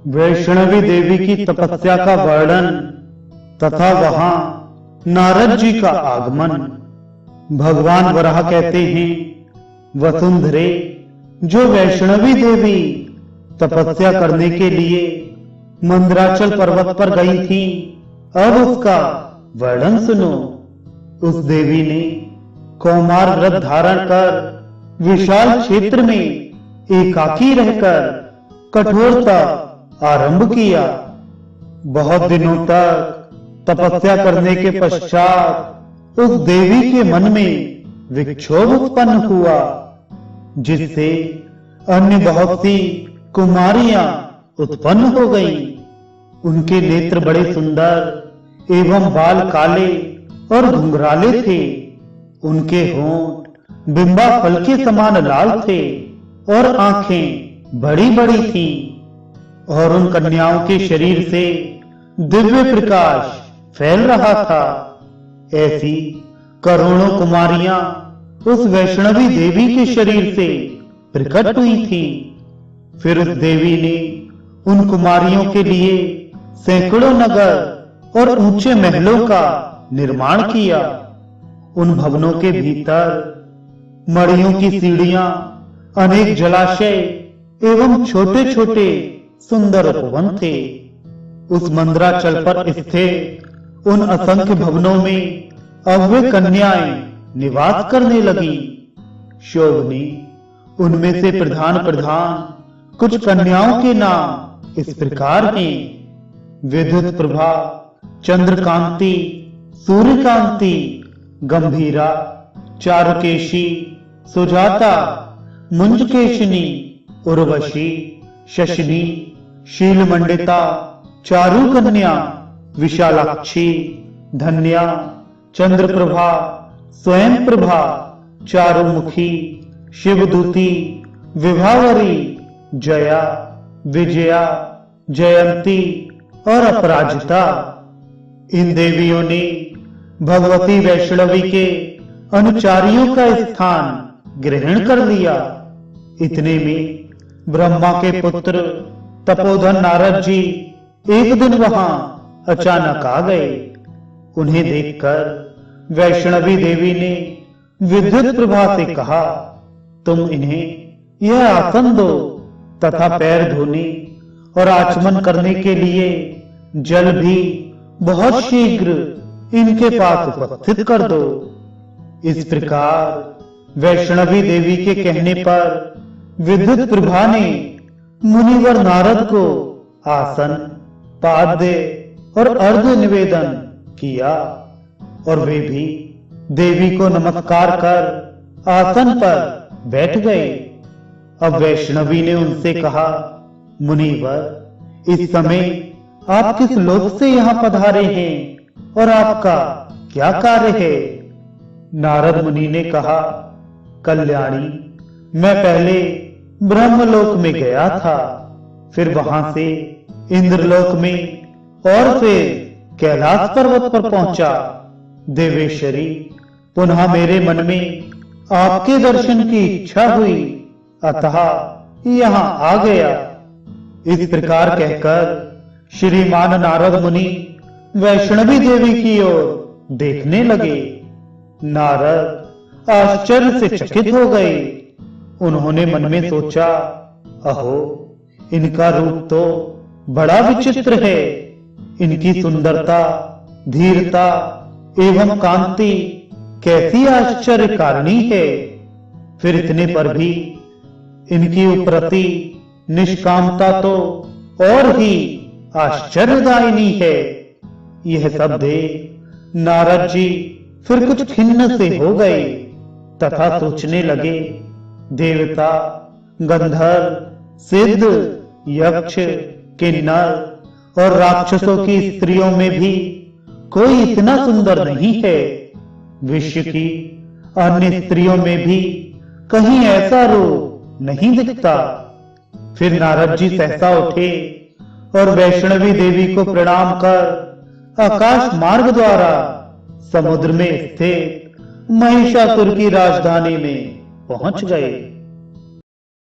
वैष्णवी देवी की तपस्या का वर्णन तथा वहां नारद जी का आगमन। भगवान वराह कहते हैं, वसुंधरे, जो वैष्णवी देवी तपस्या करने के लिए मंदराचल पर्वत पर गई थी, अब उसका वर्णन सुनो। उस देवी ने कौमार व्रत धारण कर विशाल क्षेत्र में एकाकी रहकर कठोरता आरंभ किया। बहुत दिनों तक तपस्या करने के पश्चात उस देवी के मन में विक्षोभ उत्पन्न हुआ, जिससे अन्य बहुत सी कुमारियां उत्पन्न हो गईं। उनके नेत्र बड़े सुंदर एवं बाल काले और घुंघराले थे। उनके होंठ बिंबा फल के समान लाल थे और आंखें बड़ी बड़ी थीं, और उन कन्याओं के शरीर से दिव्य प्रकाश फैल रहा था। ऐसी करोड़ों कुमारियां उस वैष्णवी देवी के शरीर से प्रकट हुई थी। फिर उस देवी ने उन कुमारियों के लिए सैकड़ों नगर और ऊंचे महलों का निर्माण किया। उन भवनों के भीतर मड़ियों की सीढ़ियां, अनेक जलाशय एवं छोटे छोटे सुंदर उपवन थे। उस मंदराचल पर स्थित उन असंख्य भवनों में अब वे कन्याएं निवास करने लगी। शोभनी, उनमें से प्रधान प्रधान कुछ कन्याओं के नाम इस प्रकार हैं: विद्युत प्रभा, चंद्रकांति, सूर्यकांति, गंभीरा, चारुकेशी, सुजाता, मुंजकेशिनी, उर्वशी, शशनी, शीलमंडिता, चारुकन्या, विशालाक्षी, धन्या, चंद्रप्रभा, स्वयं प्रभा, चारुमुखी, शिवदूती, विभावरी, जया, विजया, जयंती और अपराजिता। इन देवियों ने भगवती वैष्णवी के अनुचारियों का स्थान ग्रहण कर लिया। इतने में ब्रह्मा के पुत्र तपोधन नारद जी एक दिन वहां अचानक आ गए। उन्हें देखकर वैष्णवी देवी ने विद्युत प्रभा से कहा, तुम इन्हें यह आसन दो तथा पैर धोने और आचमन करने के लिए जल भी बहुत शीघ्र इनके पास उपस्थित कर दो। इस प्रकार वैष्णवी देवी के कहने पर विद्युत प्रभा ने मुनिवर नारद को आसन, पाद्य और अर्घ्य निवेदन किया, और वे भी देवी को नमस्कार कर आसन पर बैठ गए। अब वैष्णवी ने उनसे कहा, मुनिवर, इस समय आप किस लोक से यहाँ पधारे हैं और आपका क्या कार्य है? नारद मुनि ने कहा, कल्याणी, मैं पहले ब्रह्मलोक में गया था, फिर वहां से इंद्रलोक में और फिर कैलाश पर्वत पर पहुंचा। देवेश्वरी, पुनः मेरे मन में आपके दर्शन की इच्छा हुई, अतः यहाँ आ गया। इस प्रकार कहकर श्रीमान नारद मुनि वैष्णवी देवी की ओर देखने लगे। नारद आश्चर्य से चकित हो गए। उन्होंने मन में सोचा, अहो, इनका रूप तो बड़ा विचित्र है। इनकी सुंदरता, धीरता एवं कांति कैसी आश्चर्यकारिणी है। फिर इतने पर भी इनकी उपरति निष्कामता तो और ही आश्चर्यदायिनी है। यह सब देख नारद जी फिर कुछ खिन्न से हो गए तथा सोचने लगे, देवता, गंधर्व, सिद्ध, यक्ष, किन्नर और राक्षसों की स्त्रियों में भी कोई इतना सुंदर नहीं है। विश्व की अन्य स्त्रियों में भी कहीं ऐसा रूप नहीं दिखता। फिर नारद जी सहसा उठे और वैष्णवी देवी को प्रणाम कर आकाश मार्ग द्वारा समुद्र में स्थित महिषासुर की राजधानी में पहुंच गए।